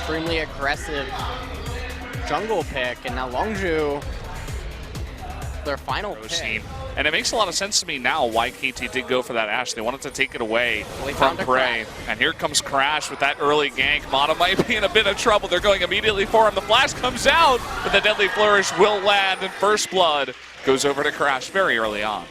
extremely aggressive jungle pick, and now Longzhu, their final pick. And it makes a lot of sense to me now why KT did go for that Ashe. They wanted to take it away from Prey. And here comes Crash with that early gank. Mata might be in a bit of trouble. They're going immediately for him. The flash comes out, but the deadly flourish will land, and first blood goes over to Crash very early on.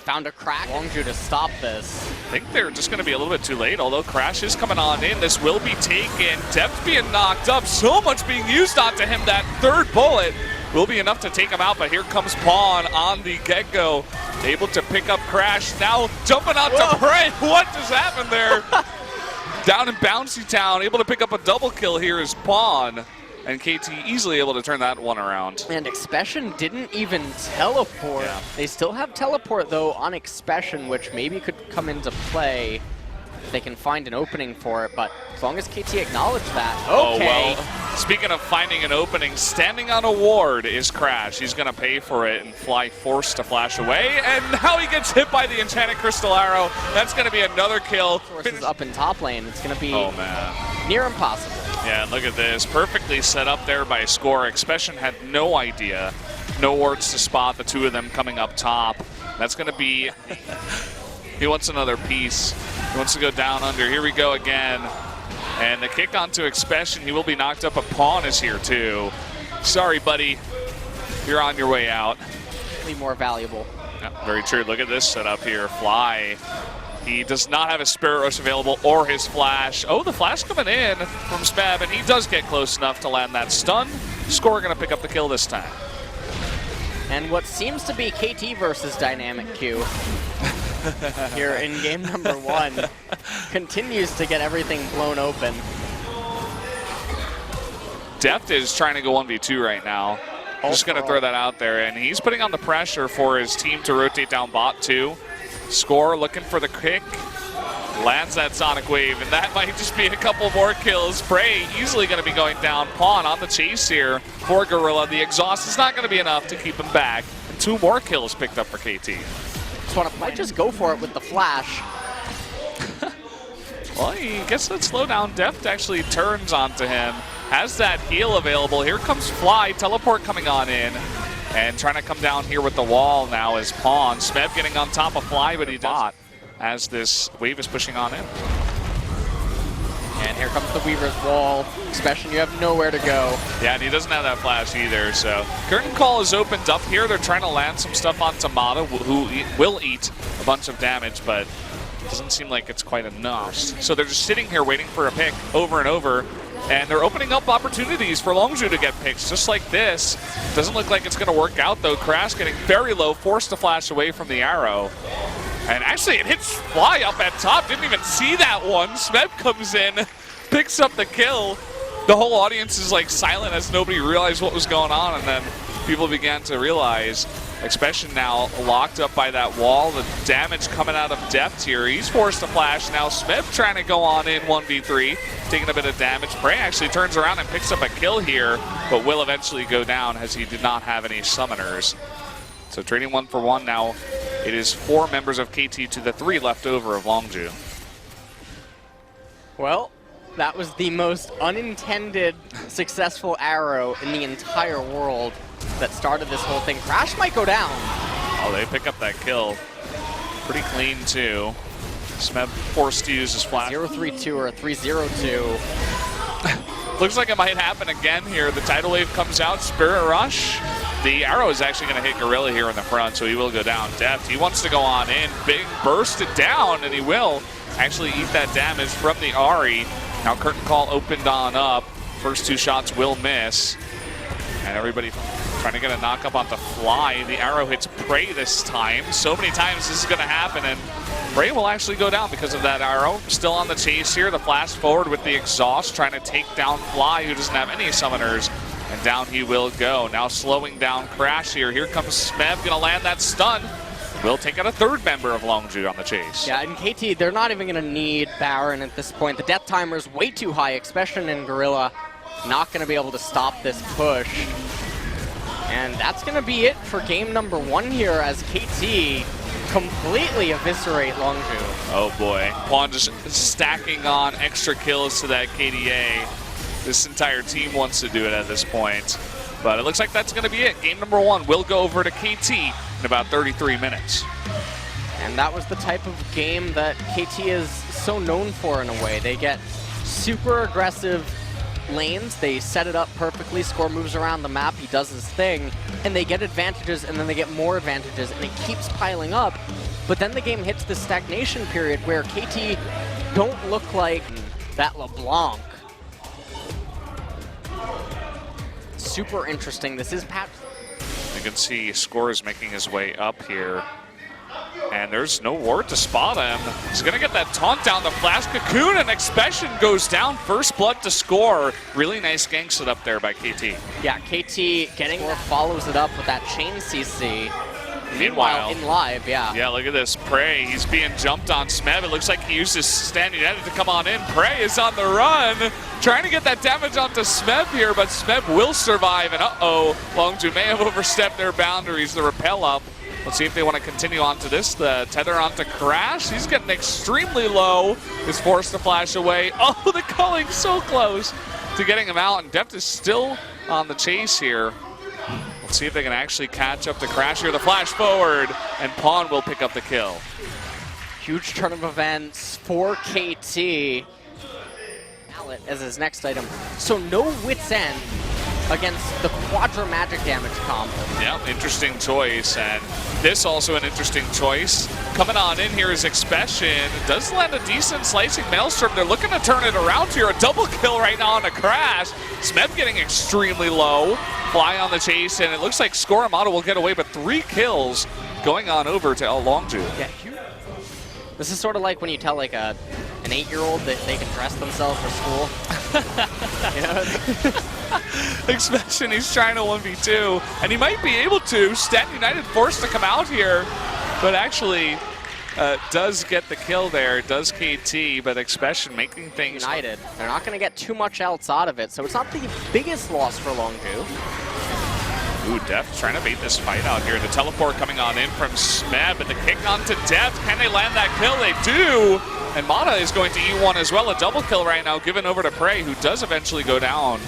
Found a crack. Longzhu to stop this. I think they're just going to be a little bit too late, although Crash is coming on in. This will be taken. Depth being knocked up. So much being used onto him. That third bullet will be enough to take him out, but here comes Pawn on the get-go. Able to pick up Crash. Now jumping out to Prey. What just happened there? Down in Bouncy Town. Able to pick up a double kill here is Pawn. And KT easily able to turn that one around. And Expression didn't even teleport. Yeah. They still have teleport, though, on Expression, which maybe could come into play. They can find an opening for it, but as long as KT acknowledge that. Okay. Oh, well, speaking of finding an opening, standing on a ward is Crash. He's going to pay for it and fly forced to flash away. And now he gets hit by the Enchanted Crystal Arrow. That's going to be another kill. Forces up in top lane. It's going to be near impossible. Yeah, look at this. Perfectly set up there by Score. Expression had no idea. No wards to spot the two of them coming up top. That's going to be... He wants another piece. He wants to go down under. Here we go again. And the kick onto Expression. He will be knocked up. A Pawn is here too. Sorry, buddy. You're on your way out. More valuable. Yeah, very true. Look at this setup here. Fly. He does not have his Spirit Rush available or his Flash. Oh, the Flash coming in from Spab, and he does get close enough to land that stun. Score going to pick up the kill this time. And what seems to be KT versus Dynamic Q here in game number 1 continues to get everything blown open. Deft is trying to go 1v2 right now. Just going to throw that out there, and he's putting on the pressure for his team to rotate down bot too. Score looking for the kick, lands that Sonic Wave, and that might just be a couple more kills. Prey easily going to be going down. Pawn on the chase here for Gorilla. The exhaust is not going to be enough to keep him back, and 2 more kills picked up for KT. Might just go for it with the Flash. Well, he gets that slowdown. Deft actually turns onto him, has that heal available. Here comes Fly, teleport coming on in. And trying to come down here with the wall now is Pawn. Smeb getting on top of Fly, but he does as this wave is pushing on in. And here comes the Weaver's wall. Expression, you have nowhere to go. Yeah, and he doesn't have that flash either, so. Curtain Call is opened up here. They're trying to land some stuff on Mata, who will eat a bunch of damage, but it doesn't seem like it's quite enough. So they're just sitting here waiting for a pick over and over. And they're opening up opportunities for Longzhu to get picks, just like this. Doesn't look like it's going to work out, though. Crash getting very low, forced to flash away from the arrow. And actually, it hits Fly up at top. Didn't even see that one. Smeb comes in, picks up the kill. The whole audience is like silent as nobody realized what was going on, and then people began to realize. Expression now locked up by that wall. The damage coming out of Deft here. He's forced to flash. Now Smith trying to go on in 1v3, taking a bit of damage. Prey actually turns around and picks up a kill here, but will eventually go down as he did not have any summoners. So trading 1 for 1 now. It is 4 members of KT to the 3 left over of Longzhu. Well, that was the most unintended successful arrow in the entire world that started this whole thing. Crash might go down. Oh, they pick up that kill. Pretty clean, too. Smeb forced to use his flash. 0-3-2 or a 3-0-2. Looks like it might happen again here. The tidal wave comes out. Spirit Rush. The arrow is actually going to hit Gorilla here in the front, so he will go down. Deft, he wants to go on in. Big burst it down, and he will actually eat that damage from the Ahri. Now Curtain Call opened on up. First 2 shots will miss. And everybody trying to get a knock up onto Fly. The arrow hits Prey this time. So many times this is going to happen, and Prey will actually go down because of that arrow. Still on the chase here. The flash forward with the exhaust, trying to take down Fly, who doesn't have any summoners. And down he will go. Now slowing down Crash here. Here comes Smeb, going to land that stun. Will take out a 3rd member of Longzhu on the chase. Yeah, and KT, they're not even going to need Baron at this point. The death timer is way too high. Expression and Gorilla not going to be able to stop this push. And that's going to be it for game number 1 here as KT completely eviscerate Longzhu. Oh boy. Pawn just stacking on extra kills to that KDA. this entire team wants to do it at this point. But it looks like that's going to be it. Game number 1 will go over to KT in about 33 minutes. And that was the type of game that KT is so known for in a way. They get super aggressive lanes, they set it up perfectly, Score moves around the map, he does his thing, and they get advantages and then they get more advantages and it keeps piling up. But then the game hits this stagnation period where KT don't look like that LeBlanc. Super interesting. This is Pat. You can see Score is making his way up here. And there's no ward to spot him. He's going to get that taunt down the flash cocoon, and Expression goes down. First blood to Score. Really nice gank set up there by KT. Yeah, KT getting or follows it up with that chain CC. Meanwhile, in live, yeah. Yeah, look at this. Prey, he's being jumped on Smeb. It looks like he uses Stand United to come on in. Prey is on the run, trying to get that damage onto Smeb here, but Smeb will survive, and uh-oh, Longzhu may have overstepped their boundaries. The repel up. Let's see if they want to continue on to this. The tether onto Crash. He's getting extremely low. Is forced to flash away. Oh, the culling so close to getting him out, and Deft is still on the chase here. Let's see if they can actually catch up to Crash here. The flash forward, and Pawn will pick up the kill. Huge turn of events for KT. Mallet as his next item. So no Wit's End against the Quadra Magic damage combo. Yeah, interesting choice, and this also an interesting choice. Coming on in here is Expression. Does land a decent slicing Maelstrom. They're looking to turn it around here. A double kill right now on a Crash. Smeb getting extremely low. Fly on the chase, and it looks like Score and Mata will get away, but 3 kills going on over to Longzhu. Yeah, this is sort of like when you tell like an 8-year-old that they can dress themselves for school. You know? Expression, he's trying to 1v2, and he might be able to. Stand United forced to come out here, but actually does get the kill there, does KT, but Expression making things... United, they're not going to get too much else out of it, so it's not the biggest loss for Longzhu. Ooh, Deft trying to bait this fight out here. The teleport coming on in from Smeb, but the kick onto Deft. Can they land that kill? They do! And Mata is going to eat one as well. A double kill right now given over to Prey, who does eventually go down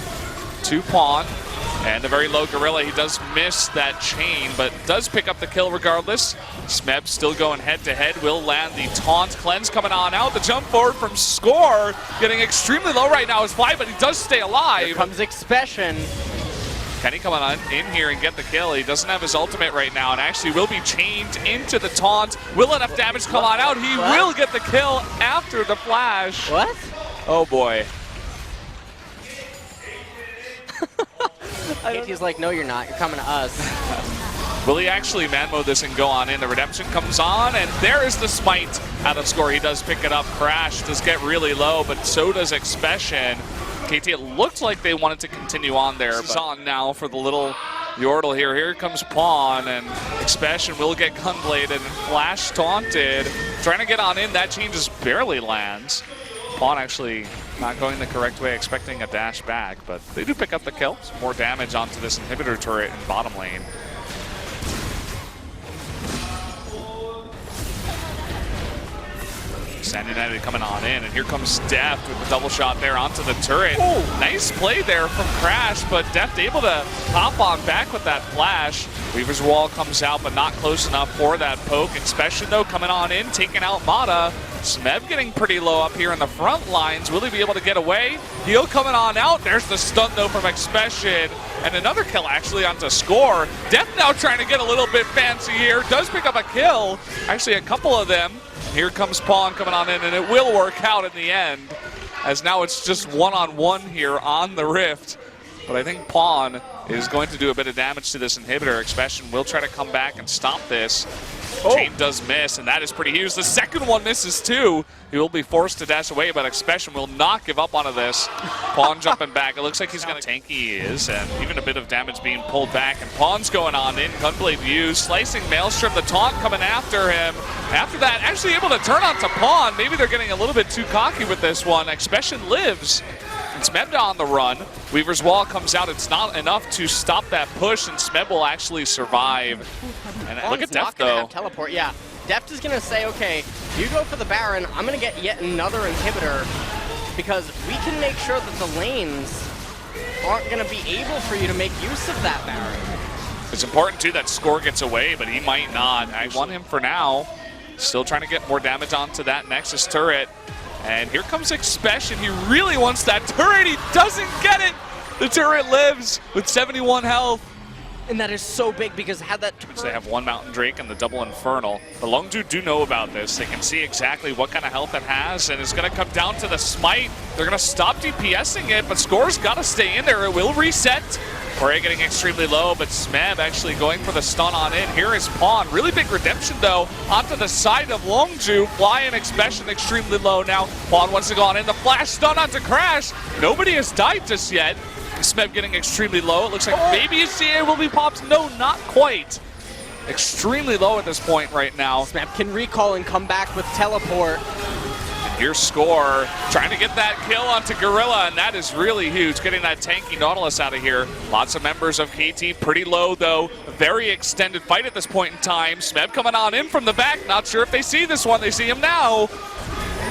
to Pawn. And a very low Gorilla. He does miss that chain, but does pick up the kill regardless. Smeb still going head-to-head. Will land the taunt. Cleanse coming on out. The jump forward from Score. Getting extremely low right now is Fly, but he does stay alive. Here comes Expression. Can he come on in here and get the kill? He doesn't have his ultimate right now, and actually will be chained into the taunt. Will enough damage come on out? He will get the kill after the flash. What? Oh boy. KT's like, no you're not, you're coming to us. Will he actually man mode this and go on in? The redemption comes on, and there is the smite out of Score. He does pick it up. Crash does get really low, but so does Expression. KT, it looked like they wanted to continue on there. It's on now for the little Yordle here. Here comes Pawn, and Expression will get gunbladed and flash taunted. Trying to get on in, that chain just barely lands. Pawn actually not going the correct way, expecting a dash back, but they do pick up the kill. Some more damage onto this inhibitor turret in bottom lane. Stand United coming on in, and here comes Deft with the double shot there onto the turret. Ooh. Nice play there from Crash, but Deft able to hop on back with that flash. Weaver's Wall comes out, but not close enough for that poke. Expression, though, coming on in, taking out Mata. Smeb getting pretty low up here in the front lines. Will he be able to get away? Heal coming on out. There's the stun, though, from Expression. And another kill, actually, onto Score. Deft now trying to get a little bit fancy here. Does pick up a kill. Actually, a couple of them. Here comes Pawn coming on in, and it will work out in the end, as now it's just one-on-one here on the Rift. But I think Pawn is going to do a bit of damage to this inhibitor. Expression will try to come back and stop this. Oh. Chain does miss, and that is pretty huge. The second one misses too. He will be forced to dash away, but Expression will not give up onto this. Pawn jumping back. It looks like he's going to tanky he is, and even a bit of damage being pulled back. And Pawn's going on in. Gunblade used. Slicing Maelstrom. The taunt coming after him. After that, actually able to turn onto Pawn. Maybe they're getting a little bit too cocky with this one. Expression lives. And Smeb on the run. Weaver's Wall comes out. It's not enough to stop that push, and Smeb will actually survive. And look at Deft, though. Teleport, yeah. Deft is going to say, okay, you go for the Baron. I'm going to get yet another inhibitor. because we can make sure that the lanes aren't going to be able for you to make use of that Baron. It's important, too, that Score gets away, but he might not. I want him for now. Still trying to get more damage onto that Nexus turret. And here comes Expression. He really wants that turret. He doesn't get it. The turret lives with 71 health. And that is so big because had that turret... They have one Mountain Drake and the double Infernal. The Longzhu do know about this. They can see exactly what kind of health it has, and it's going to come down to the Smite. They're going to stop DPSing it, but Score's got to stay in there. It will reset. Corey getting extremely low, but Smeb actually going for the stun on in. Here is Pawn. Really big redemption, though, onto the side of Longzhu. Fly and Expression extremely low now. Pawn wants to go on in. The flash stun onto Crash. Nobody has died just yet. Smeb getting extremely low. It looks like maybe his CA will be popped. No, not quite. Extremely low at this point right now. Smeb can recall and come back with teleport. And here's Score trying to get that kill onto Gorilla, and that is really huge, getting that tanky Nautilus out of here. Lots of members of KT pretty low, though. A very extended fight at this point in time. Smeb coming on in from the back. Not sure if they see this one. They see him now.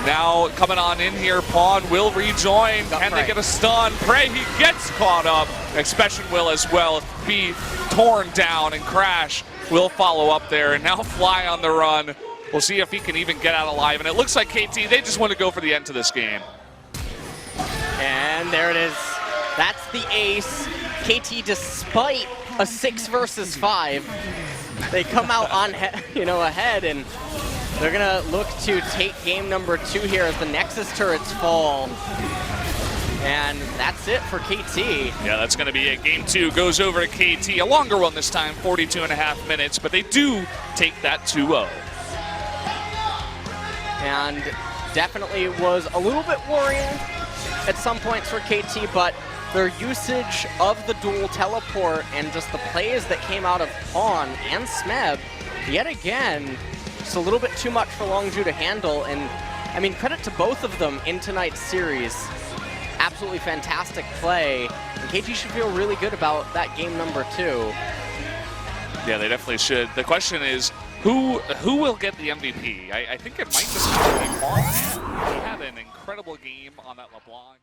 Now coming on in here, Pawn will rejoin. Can they get a stun? Prey, he gets caught up. Expression will as well be torn down, and Crash will follow up there. And now Fly on the run. We'll see if he can even get out alive. And it looks like KT, they just want to go for the end to this game. And there it is. That's the ace. KT, despite a 6 versus 5, they come out on ahead, and they're gonna look to take game number 2 here as the Nexus turrets fall. And that's it for KT. Yeah, that's gonna be it. Game 2 goes over to KT. A longer one this time, 42.5 minutes, but they do take that 2-0. And definitely was a little bit worrying at some points for KT, but their usage of the dual teleport and just the plays that came out of Pawn and Smeb, yet again, just a little bit too much for Longzhu to handle. And I mean, credit to both of them in tonight's series. Absolutely fantastic play. And KT should feel really good about that game number 2. Yeah, they definitely should. The question is, who will get the MVP? I think it might just be Pawn. He had an incredible game on that LeBlanc.